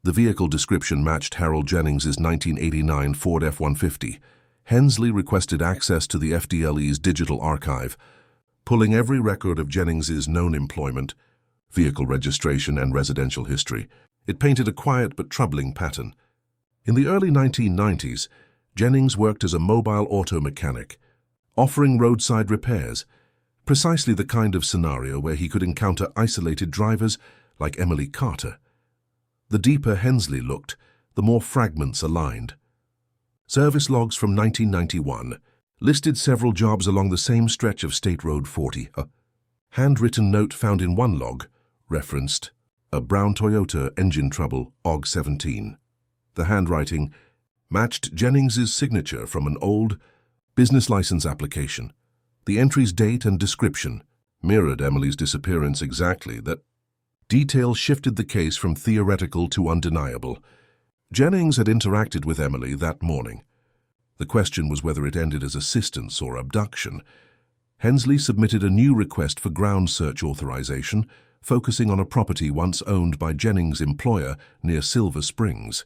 A: The vehicle description matched Harold Jennings's 1989 Ford F-150. Hensley requested access to the FDLE's digital archive, pulling every record of Jennings's known employment, vehicle registration, and residential history. It painted a quiet but troubling pattern. In the early 1990s, Jennings worked as a mobile auto mechanic, offering roadside repairs, precisely the kind of scenario where he could encounter isolated drivers like Emily Carter. The deeper Hensley looked, the more fragments aligned. Service logs from 1991 listed several jobs along the same stretch of State Road 40. A handwritten note found in one log referenced a brown Toyota, engine trouble, OG 17. The handwriting matched Jennings's signature from an old business license application. The entry's date and description mirrored Emily's disappearance exactly. That detail shifted the case from theoretical to undeniable. Jennings had interacted with Emily that morning. The question was whether it ended as assistance or abduction. Hensley submitted a new request for ground search authorization, focusing on a property once owned by Jennings' employer near Silver Springs.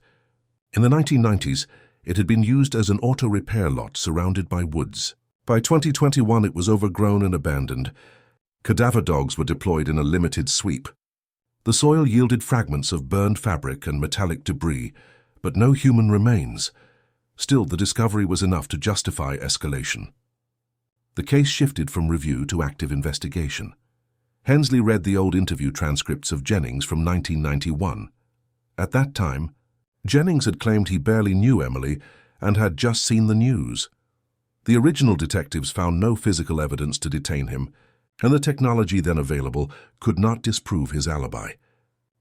A: In the 1990s, it had been used as an auto repair lot surrounded by woods. By 2021, it was overgrown and abandoned. Cadaver dogs were deployed in a limited sweep. The soil yielded fragments of burned fabric and metallic debris, but no human remains. Still, the discovery was enough to justify escalation. The case shifted from review to active investigation. Hensley read the old interview transcripts of Jennings from 1991. At that time, Jennings had claimed he barely knew Emily and had just seen the news. The original detectives found no physical evidence to detain him, and the technology then available could not disprove his alibi.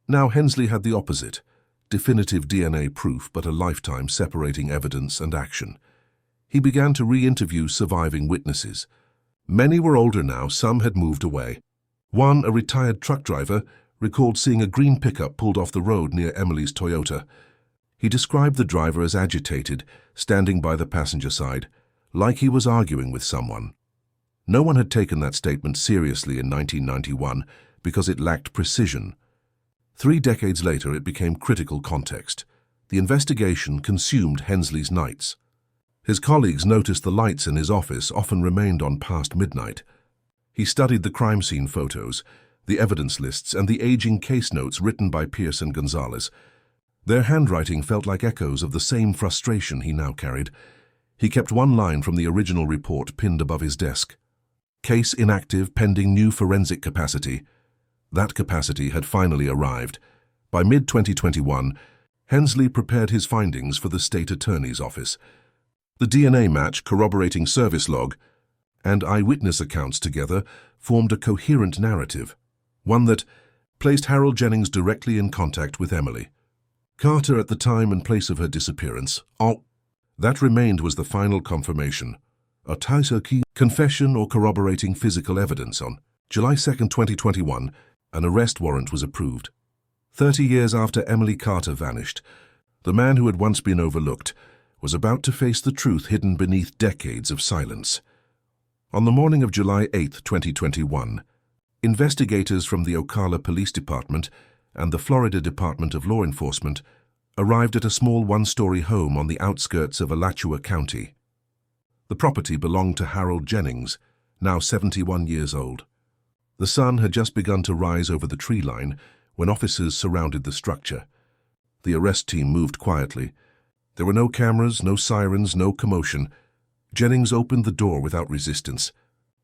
A: Now Hensley had the opposite, definitive DNA proof but a lifetime separating evidence and action. He began to re-interview surviving witnesses. Many were older now, some had moved away. One, a retired truck driver, recalled seeing a green pickup pulled off the road near Emily's Toyota. He described the driver as agitated, standing by the passenger side, like he was arguing with someone. No one had taken that statement seriously in 1991 because it lacked precision. 3 decades later, it became critical context. The investigation consumed Hensley's nights. His colleagues noticed the lights in his office often remained on past midnight. He studied the crime scene photos, the evidence lists, and the aging case notes written by Pierce and Gonzalez. Their handwriting felt like echoes of the same frustration he now carried. He kept one line from the original report pinned above his desk. Case inactive pending new forensic capacity. That capacity had finally arrived. By mid-2021, Hensley prepared his findings for the state attorney's office. The DNA match, corroborating service log, and eyewitness accounts together formed a coherent narrative, one that placed Harold Jennings directly in contact with Emily Carter at the time and place of her disappearance. All that remained was the final confirmation, a Taisaki confession or corroborating physical evidence. On July 2, 2021, an arrest warrant was approved. 30 years after Emily Carter vanished, the man who had once been overlooked was about to face the truth hidden beneath decades of silence. On the morning of July 8, 2021, investigators from the Ocala Police Department and the Florida Department of Law Enforcement arrived at a small one-story home on the outskirts of Alachua County. The property belonged to Harold Jennings, now 71 years old. The sun had just begun to rise over the tree line when officers surrounded the structure. The arrest team moved quietly. There were no cameras, no sirens, no commotion. Jennings opened the door without resistance.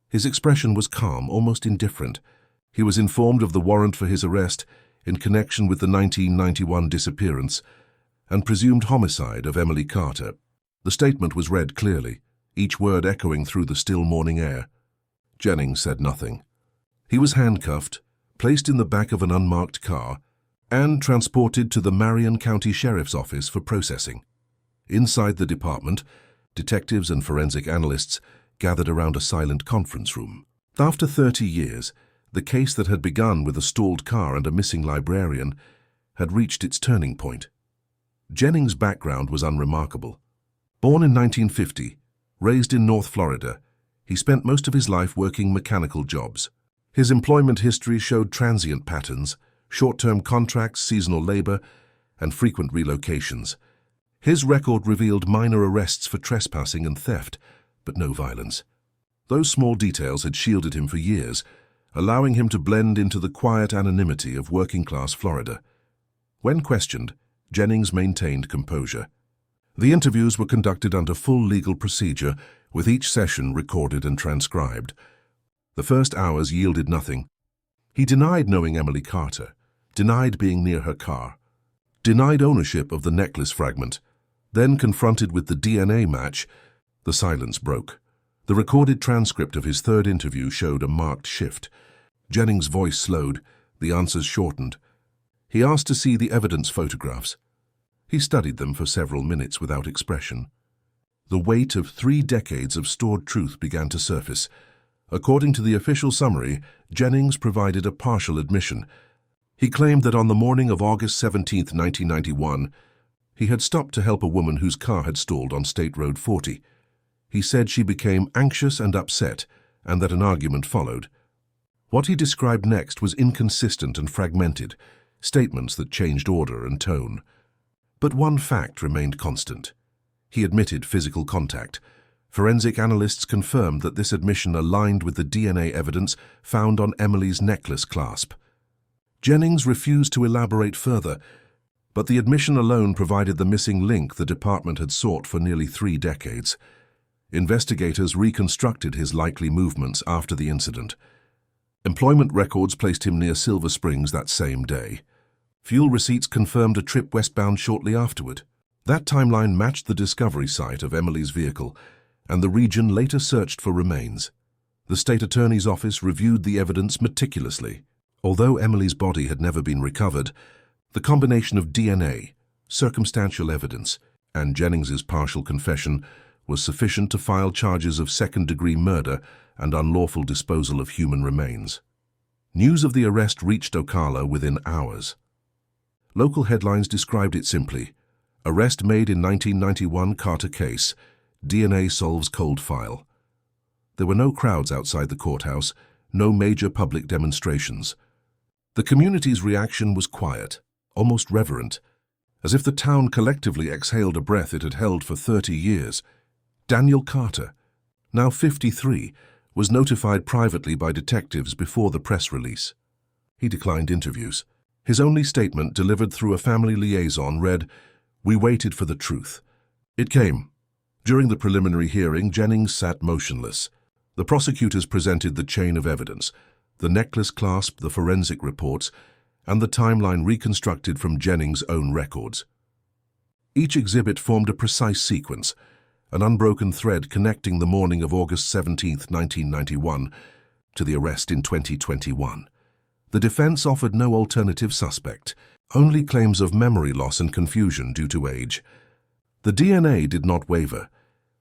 A: His expression was calm, almost indifferent. He was informed of the warrant for his arrest in connection with the 1991 disappearance and presumed homicide of Emily Carter. The statement was read clearly, each word echoing through the still morning air. Jennings said nothing. He was handcuffed, placed in the back of an unmarked car, and transported to the Marion County Sheriff's Office for processing. Inside the department, detectives and forensic analysts gathered around a silent conference room. After 30 years, the case that had begun with a stalled car and a missing librarian had reached its turning point. Jennings' background was unremarkable. Born in 1950, raised in North Florida, he spent most of his life working mechanical jobs. His employment history showed transient patterns, short-term contracts, seasonal labor, and frequent relocations. His record revealed minor arrests for trespassing and theft, but no violence. Those small details had shielded him for years, allowing him to blend into the quiet anonymity of working-class Florida. When questioned, Jennings maintained composure. The interviews were conducted under full legal procedure, with each session recorded and transcribed. The first hours yielded nothing. He denied knowing Emily Carter, denied being near her car, denied ownership of the necklace fragment. Then, confronted with the DNA match, the silence broke. The recorded transcript of his third interview showed a marked shift. Jennings' voice slowed, the answers shortened. He asked to see the evidence photographs. He studied them for several minutes without expression. The weight of 3 decades of stored truth began to surface. According to the official summary, Jennings provided a partial admission. He claimed that on the morning of August 17, 1991, he had stopped to help a woman whose car had stalled on State Road 40. He said she became anxious and upset, and that an argument followed. What he described next was inconsistent and fragmented, statements that changed order and tone. But one fact remained constant. He admitted physical contact. Forensic analysts confirmed that this admission aligned with the DNA evidence found on Emily's necklace clasp. Jennings refused to elaborate further, but the admission alone provided the missing link the department had sought for nearly 3 decades. Investigators reconstructed his likely movements after the incident. Employment records placed him near Silver Springs that same day. Fuel receipts confirmed a trip westbound shortly afterward. That timeline matched the discovery site of Emily's vehicle, and the region later searched for remains. The state attorney's office reviewed the evidence meticulously. Although Emily's body had never been recovered, the combination of DNA, circumstantial evidence, and Jennings's partial confession was sufficient to file charges of second-degree murder and unlawful disposal of human remains. News of the arrest reached Ocala within hours. Local headlines described it simply: "Arrest made in 1991 Carter case. DNA solves cold file." There were no crowds outside the courthouse, no major public demonstrations. The community's reaction was quiet, almost reverent, as if the town collectively exhaled a breath it had held for 30 years. Daniel Carter, now 53, was notified privately by detectives before the press release. He declined interviews. His only statement, delivered through a family liaison, read, "We waited for the truth." It came. During the preliminary hearing, Jennings sat motionless. The prosecutors presented the chain of evidence: the necklace clasp, the forensic reports, and the timeline reconstructed from Jennings' own records. Each exhibit formed a precise sequence, an unbroken thread connecting the morning of August 17, 1991, to the arrest in 2021. The defense offered no alternative suspect, only claims of memory loss and confusion due to age. The DNA did not waver.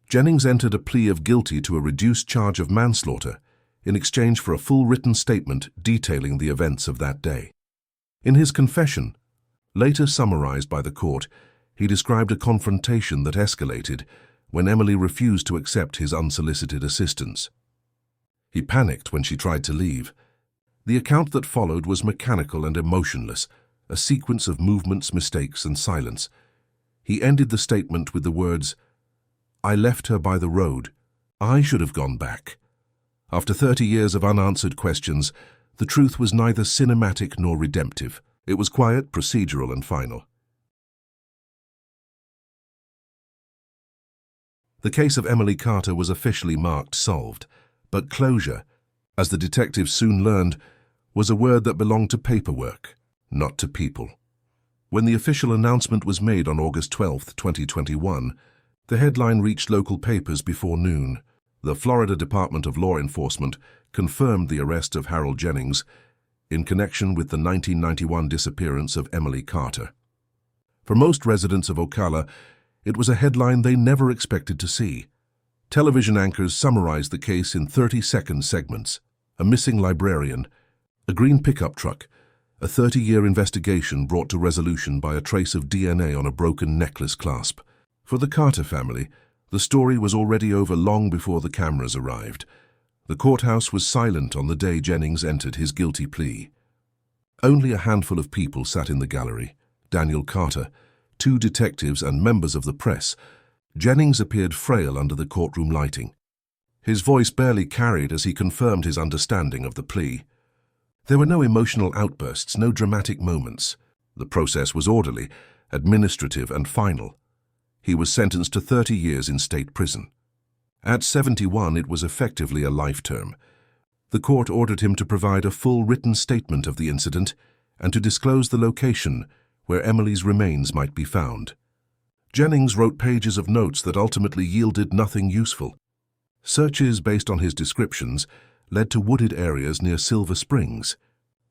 A: Jennings entered a plea of guilty to a reduced charge of manslaughter in exchange for a full written statement detailing the events of that day. In his confession, later summarized by the court, he described a confrontation that escalated when Emily refused to accept his unsolicited assistance. He panicked when she tried to leave. The account that followed was mechanical and emotionless, a sequence of movements, mistakes, and silence. He ended the statement with the words, "I left her by the road. I should have gone back." After 30 years of unanswered questions, the truth was neither cinematic nor redemptive. It was quiet, procedural, and final. The case of Emily Carter was officially marked solved, but closure, as the detectives soon learned, was a word that belonged to paperwork, not to people. When the official announcement was made on August 12, 2021, the headline reached local papers before noon. The Florida Department of Law Enforcement confirmed the arrest of Harold Jennings in connection with the 1991 disappearance of Emily Carter. For most residents of Ocala, it was a headline they never expected to see. Television anchors summarized the case in 30-second segments: a missing librarian, a green pickup truck, a 30-year investigation brought to resolution by a trace of DNA on a broken necklace clasp. For the Carter family, the story was already over long before the cameras arrived. The courthouse was silent on the day Jennings entered his guilty plea. Only a handful of people sat in the gallery, Daniel Carter, 2 detectives and members of the press, Jennings appeared frail under the courtroom lighting. His voice barely carried as he confirmed his understanding of the plea. There were no emotional outbursts, no dramatic moments. The process was orderly, administrative and final. He was sentenced to 30 years in state prison. At 71, it was effectively a life term. The court ordered him to provide a full written statement of the incident and to disclose the location where Emily's remains might be found. Jennings wrote pages of notes that ultimately yielded nothing useful. Searches based on his descriptions led to wooded areas near Silver Springs,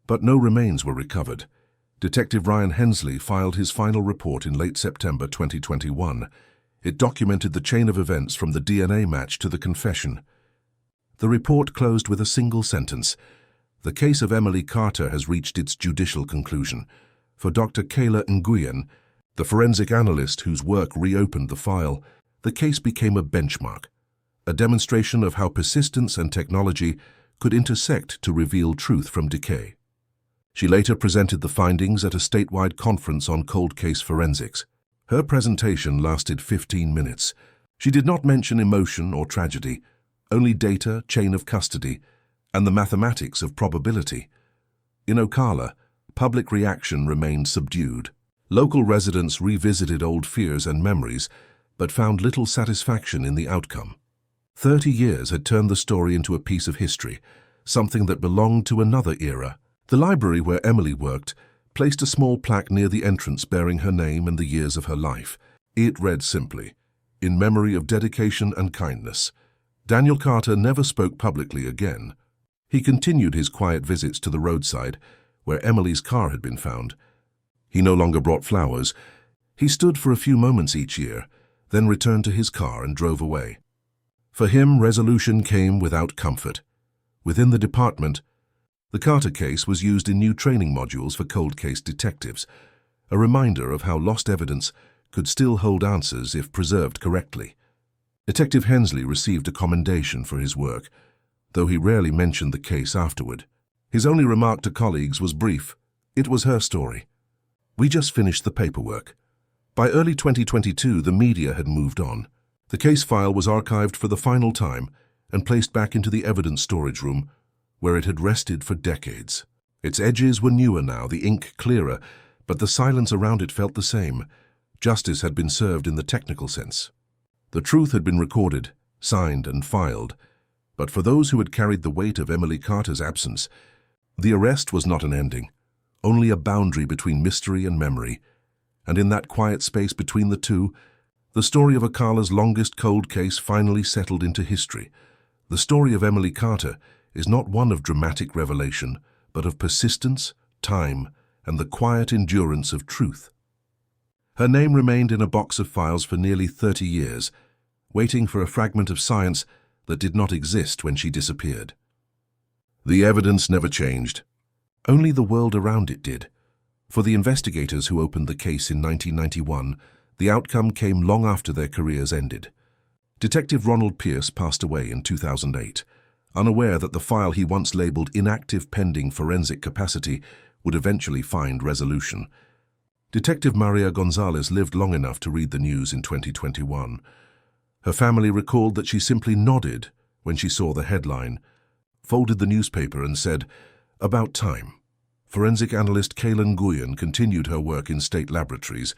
A: but no remains were recovered. Detective Ryan Hensley filed his final report in late September 2021. It documented the chain of events from the DNA match to the confession. The report closed with a single sentence: "The case of Emily Carter has reached its judicial conclusion." For Dr. Kayla Nguyen, the forensic analyst whose work reopened the file, the case became a benchmark, a demonstration of how persistence and technology could intersect to reveal truth from decay. She later presented the findings at a statewide conference on cold case forensics. Her presentation lasted 15 minutes. She did not mention emotion or tragedy, only data, chain of custody, and the mathematics of probability. In Ocala, public reaction remained subdued. Local residents revisited old fears and memories, but found little satisfaction in the outcome. 30 years had turned the story into a piece of history, something that belonged to another era. The library where Emily worked placed a small plaque near the entrance bearing her name and the years of her life. It read simply, "In memory of dedication and kindness." Daniel Carter never spoke publicly again. He continued his quiet visits to the roadside, where Emily's car had been found. He no longer brought flowers. He stood for a few moments each year, then returned to his car and drove away. For him, resolution came without comfort. Within the department, the Carter case was used in new training modules for cold case detectives, a reminder of how lost evidence could still hold answers if preserved correctly. Detective Hensley received a commendation for his work, though he rarely mentioned the case afterward. His only remark to colleagues was brief: "It was her story. We just finished the paperwork." By early 2022, the media had moved on. The case file was archived for the final time and placed back into the evidence storage room, where it had rested for decades. Its edges were newer now, the ink clearer, but the silence around it felt the same. Justice had been served in the technical sense. The truth had been recorded, signed, and filed. But for those who had carried the weight of Emily Carter's absence, the arrest was not an ending, only a boundary between mystery and memory. And in that quiet space between the two, the story of Ocala's longest cold case finally settled into history. The story of Emily Carter is not one of dramatic revelation, but of persistence, time, and the quiet endurance of truth. Her name remained in a box of files for nearly 30 years, waiting for a fragment of science that did not exist when she disappeared. The evidence never changed. Only the world around it did. For the investigators who opened the case in 1991, the outcome came long after their careers ended. Detective Ronald Pierce passed away in 2008, unaware that the file he once labeled inactive pending forensic capacity would eventually find resolution. Detective Maria Gonzalez lived long enough to read the news in 2021. Her family recalled that she simply nodded when she saw the headline, folded the newspaper and said, "About time." Forensic analyst Kayla Nguyen continued her work in state laboratories,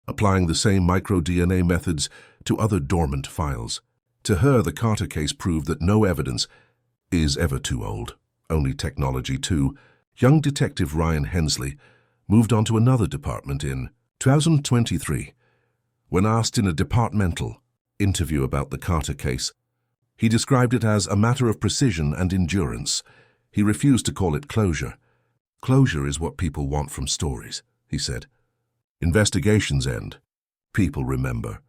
A: applying the same micro-DNA methods to other dormant files. To her, the Carter case proved that no evidence is ever too old, only technology too. Young Detective Ryan Hensley moved on to another department in 2023. When asked in a departmental interview about the Carter case, he described it as a matter of precision and endurance. He refused to call it closure. "Closure is what people want from stories," he said. "Investigations end. People remember."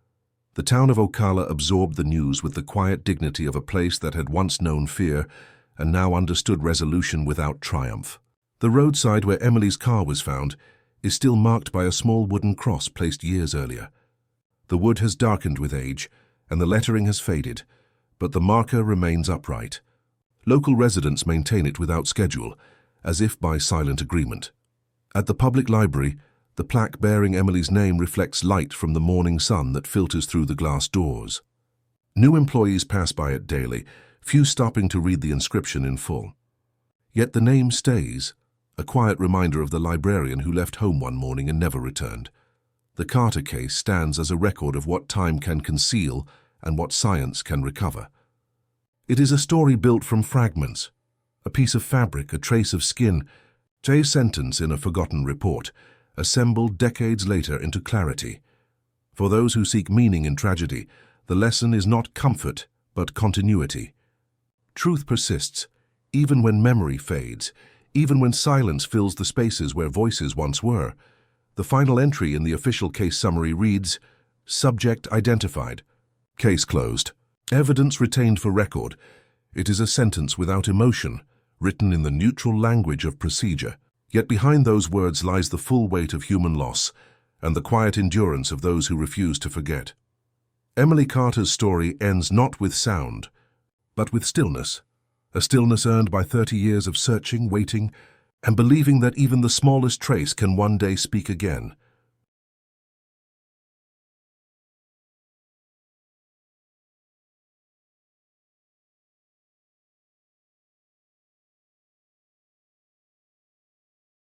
A: The town of Ocala absorbed the news with the quiet dignity of a place that had once known fear and now understood resolution without triumph. The roadside where Emily's car was found is still marked by a small wooden cross placed years earlier. The wood has darkened with age, and the lettering has faded, but the marker remains upright. Local residents maintain it without schedule, as if by silent agreement. At the public library, The plaque bearing Emily's name reflects light from the morning sun that filters through the glass doors. New employees pass by it daily, few stopping to read the inscription in full. Yet the name stays, a quiet reminder of the librarian who left home one morning and never returned. The Carter case stands as a record of what time can conceal and what science can recover. It is a story built from fragments, a piece of fabric, a trace of skin, a sentence in a forgotten report, assembled decades later into clarity. For those who seek meaning in tragedy, the lesson is not comfort, but continuity. Truth persists, even when memory fades, even when silence fills the spaces where voices once were. The final entry in the official case summary reads, "Subject identified. Case closed. Evidence retained for record." It is a sentence without emotion, written in the neutral language of procedure. Yet behind those words lies the full weight of human loss and the quiet endurance of those who refuse to forget. Emily Carter's story ends not with sound, but with stillness, a stillness earned by 30 years of searching, waiting, and believing that even the smallest trace can one day speak again.